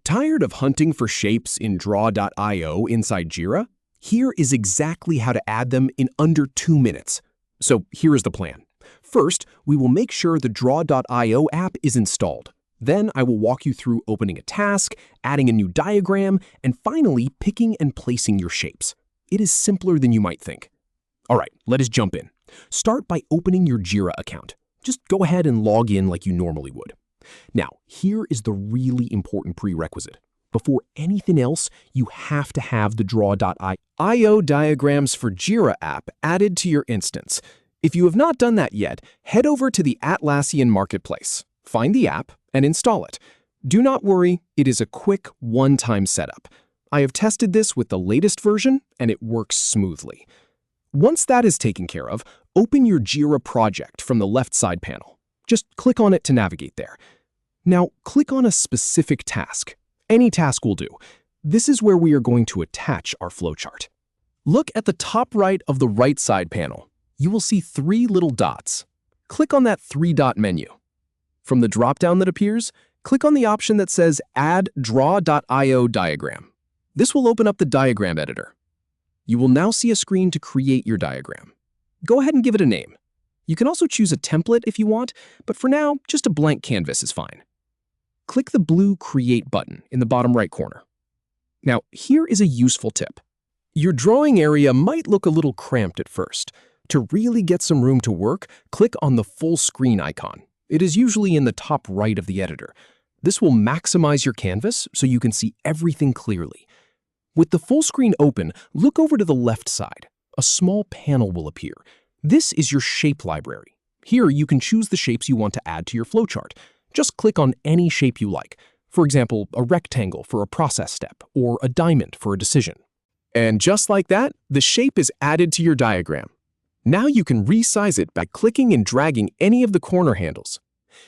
Tired of hunting for shapes in draw.io inside Jira? Here is exactly how to add them in under 2 minutes. So here is the plan. First, we will make sure the draw.io app is installed. Then I will walk you through opening a task, adding a new diagram, and finally picking and placing your shapes. It is simpler than you might think. All right, let us jump in. Start by opening your Jira account. Just go ahead and log in like you normally would. Now, here is the really important prerequisite. Before anything else, you have to have the draw.io diagrams for Jira app added to your instance. If you have not done that yet, head over to the Atlassian marketplace, find the app, and install it. Do not worry, it is a quick one-time setup. I have tested this with the latest version, and it works smoothly. Once that is taken care of, open your Jira project from the left side panel. Just click on it to navigate there. Now, click on a specific task. Any task will do. This is where we are going to attach our flowchart. Look at the top right of the right side panel. You will see 3 little dots. Click on that 3-dot menu. From the drop-down that appears, click on the option that says Add Draw.io Diagram. This will open up the diagram editor. You will now see a screen to create your diagram. Go ahead and give it a name. You can also choose a template if you want, but for now, just a blank canvas is fine. Click the blue Create button in the bottom right corner. Now, here is a useful tip. Your drawing area might look a little cramped at first. To really get some room to work, click on the full screen icon. It is usually in the top right of the editor. This will maximize your canvas so you can see everything clearly. With the full screen open, look over to the left side. A small panel will appear. This is your shape library. Here you can choose the shapes you want to add to your flowchart. Just click on any shape you like. For example, a rectangle for a process step or a diamond for a decision. And just like that, the shape is added to your diagram. Now you can resize it by clicking and dragging any of the corner handles.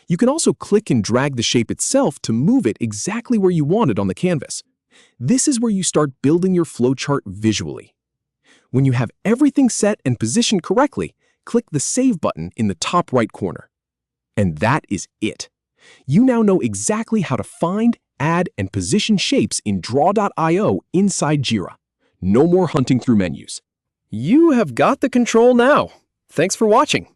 You can also click and drag the shape itself to move it exactly where you want it on the canvas. This is where you start building your flowchart visually. When you have everything set and positioned correctly, click the Save button in the top right corner. And that is it. You now know exactly how to find, add, and position shapes in draw.io inside Jira. No more hunting through menus. You have got the control now. Thanks for watching.